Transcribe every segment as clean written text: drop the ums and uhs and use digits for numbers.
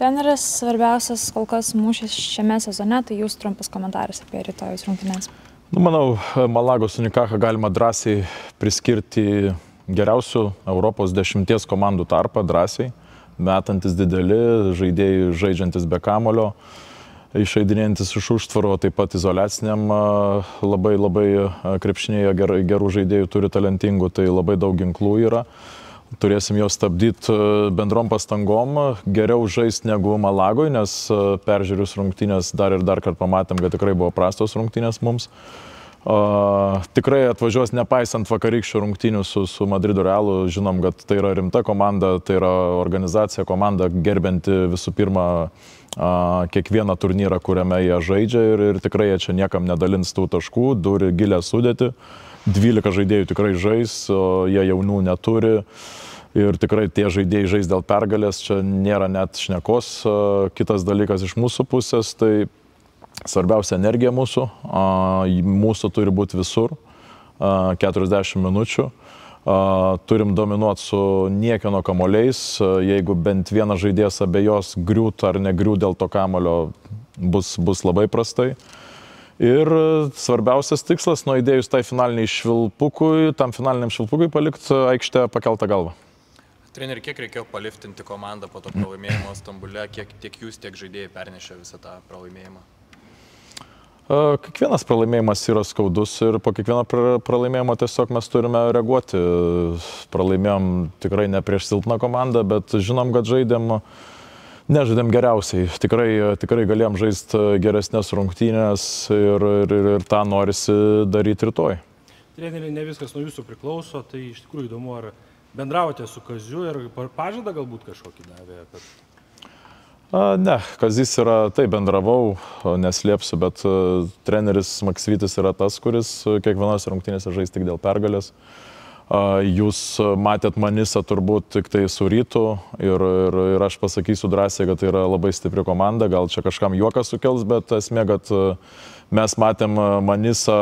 Treneris, svarbiausias kol kas mūšis šiame sezone, tai jūs trumpas komentaras apie rytojus rungtynes. Manau, Malagos Unikaha galima drąsiai priskirti geriausių Europos 10 komandų tarpą, drąsiai, metantis dideli, žaidėjai žaidžiantis be kamulio, išeidinėjantis iš užtvaro, taip pat izoliaciniam labai krepšinėje gerų žaidėjų turi talentingų, tai labai daug ginklų yra. Turėsim juos stabdyti bendrom pastangom, geriau žaisti negu Malagoj, nes peržiūrius rungtynės dar kartą pamatėm, kad tikrai buvo prastos rungtynės mums. Tikrai atvažiuos nepaisant vakarykščių rungtynių su Madrido Realu, žinom, kad tai yra rimta komanda, tai yra organizacija, komanda gerbianti visų pirma kiekvieną turnyrą, kuriame jie žaidžia ir tikrai jie čia niekam nedalins tų taškų, turi gilę sudėtį. 12 žaidėjų tikrai žais, jie jaunų neturi ir tikrai tie žaidėjai žais dėl pergalės, čia nėra net šnekos. Kitas dalykas iš mūsų pusės, tai svarbiausia energija mūsų turi būti visur, 40 minučių. Turim dominuoti su niekieno kamuoliais, jeigu bent vienas žaidėjas abejos griūt ar negriūt dėl to kamulio, bus labai prastai. Ir svarbiausias tikslas, nuo įdėjus tai finaliniam švilpukui palikti aikštę pakeltą galvą. Treneri, kiek reikėjo paliftinti komandą po to pralaimėjimo Stambule, tiek jūs, tiek žaidėjai pernešė visą tą pralaimėjimą? Kiekvienas pralaimėjimas yra skaudus ir po kiekvieno pralaimėjimo tiesiog mes turime reaguoti. Pralaimėjom tikrai ne prieš silpną komandą, bet žinom, kad nežaidėm geriausiai. Tikrai galėjom žaisti geresnės rungtynės ir tą norisi daryti rytoj. Treneri, ne viskas nuo jūsų priklauso, tai iš tikrųjų įdomu, ar bendravote su Kaziu ir pažadą galbūt kažkokį davė? Ne, Kazys yra, tai bendravau, neslėpsiu, bet treneris Maksvytis yra tas, kuris kiekvienos rungtynėse žais tik dėl pergalės. Jūs matėt Manisą turbūt tik tai su Rytu ir aš pasakysiu drąsiai, kad tai yra labai stipri komanda, gal čia kažkam juokas sukels, bet esmė, kad mes matėm Manisą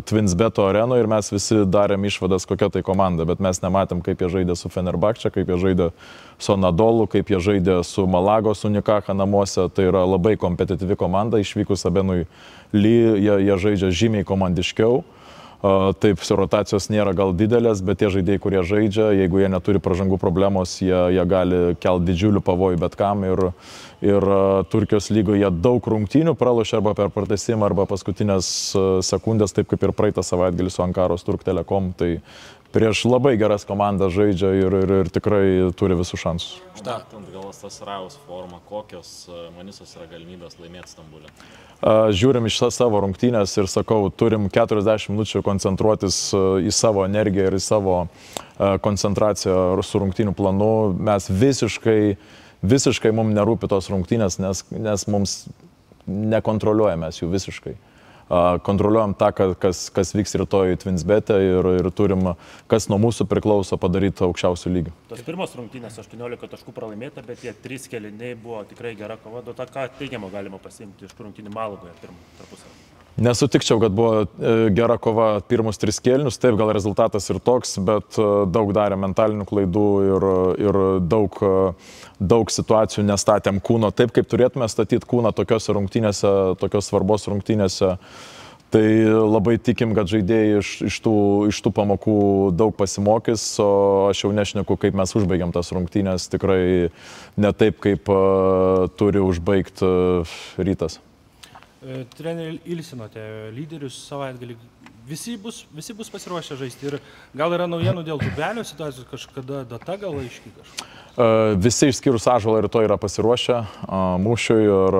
Twinsbeto arenoje ir mes visi darėm išvadas, kokia tai komanda, bet mes nematėm, kaip jie žaidė su Fenerbahče, kaip jie žaidė su Anadolu, kaip jie žaidė su Malagos Unikaha namuose. Tai yra labai kompetityvi komanda, išvykus Abenui Ly, jie žaidžia žymiai komandiškiau. Taip, rotacijos nėra gal didelės, bet tie žaidėjai, kurie žaidžia, jeigu jie neturi pražangų problemos, jie gali kelti didžiulių pavojų bet kam. Ir Turkijos lygoje jie daug rungtynių pralošia arba per pratęsimą, arba paskutinės sekundės, taip kaip ir praeitą savaitgalį su Ankaros Turk Telekom. Tai prieš labai geras komandas žaidžia ir tikrai turi visų šansus. Matant Galatasarajaus formą, kokios Manisos yra galimybės laimėti Stambule? Žiūrim iš savo rungtynės ir sakau, turim 40 minučių koncentruotis į savo energiją ir į savo koncentraciją su rungtynių planu. Mes visiškai mums nerūpi tos rungtynės, nes mums nekontroliuojame jų visiškai. Kontroliuojam tą, kas vyks rytoj Twinsbete ir turim, kas nuo mūsų priklauso, padaryti aukščiausių lygių. Tos pirmos rungtynės 18 taškų pralaimėta, bet tie 3 kėliniai buvo tikrai gera kova. Ką teigiamo galima pasiimti iš rungtynių Malagoje tarpusavį? Nesutikčiau, kad buvo gera kova pirmus 3 kėlinius, taip gal rezultatas ir toks, bet daug darė mentalinių klaidų ir daug situacijų nestatėm kūno taip, kaip turėtume statyti kūną tokiose rungtynėse, tokios svarbos rungtynėse. Tai labai tikim, kad žaidėjai iš tų pamokų daug pasimokys, o aš jau nešneku, kaip mes užbaigiam tas rungtynės, tikrai ne taip, kaip turi užbaigti Rytas. Treneri, ilsinote lyderius savaitgalį. Visi bus pasiruošę žaisti ir gal yra naujienų dėl Tubelio situacijos, kažkada data gal aiški kažkokia? Visi išskyrus Ąžuolą rytoj yra pasiruošę mūšiui ir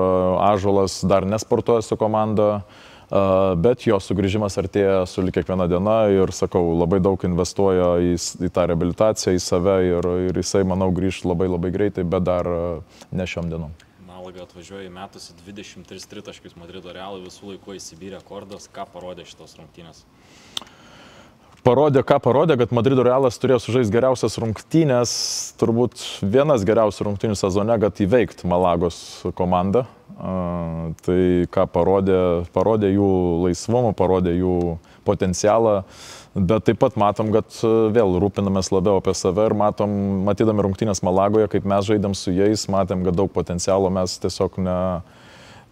Ąžuolas dar nesportuoja su komanda, bet jo sugrįžimas artėja su kiekviena diena ir, sakau, labai daug investuoja į tą reabilitaciją, į save ir jisai, manau, grįš labai greitai, bet dar ne šiom dienom. Malaga atvažiuoja metusi 23 tritaškius Madrido Realui, visų laikų įsibyrė rekordas. Ką parodė šitos rungtynės? Ką parodė, kad Madrido Realas turėjo sužaisti geriausias rungtynės, turbūt vienas geriausių rungtynių sezone, kad įveikti Malagos komandą. Tai ką parodė jų laisvumą, parodė jų potencialą, bet taip pat matom, kad vėl rūpinamės labiau apie save ir matydami rungtynės Malagoje, kaip mes žaidėm su jais, matėm, kad daug potencialo mes tiesiog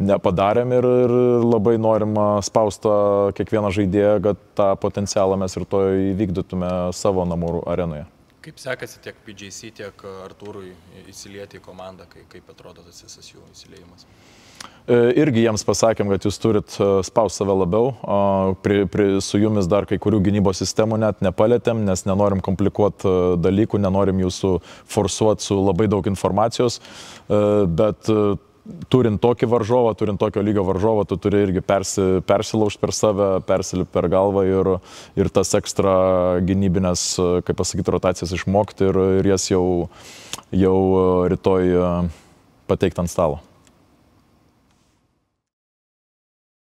nepadarėm ir labai norim spausti kiekvieną žaidėją, kad tą potencialą mes ir to įvykdytume savo namų arenoje. Kaip sekasi tiek PJC, tiek Artūrui įsilieti į komandą, kaip atrodo tas visas jų įsiliejimas? Irgi jiems pasakėm, kad jūs turit spausti save labiau, su jumis dar kai kurių gynybos sistemų net nepalėtėm, nes nenorim komplikuoti dalykų, nenorim jūsų forsuoti su labai daug informacijos, bet turint tokį varžovą, turint tokio lygio varžovą, tu turi irgi persilaužti per save, persilipti per galvą ir tas ekstra gynybinės, kaip pasakyti, rotacijas išmokti ir jas jau rytoj pateikti ant stalo.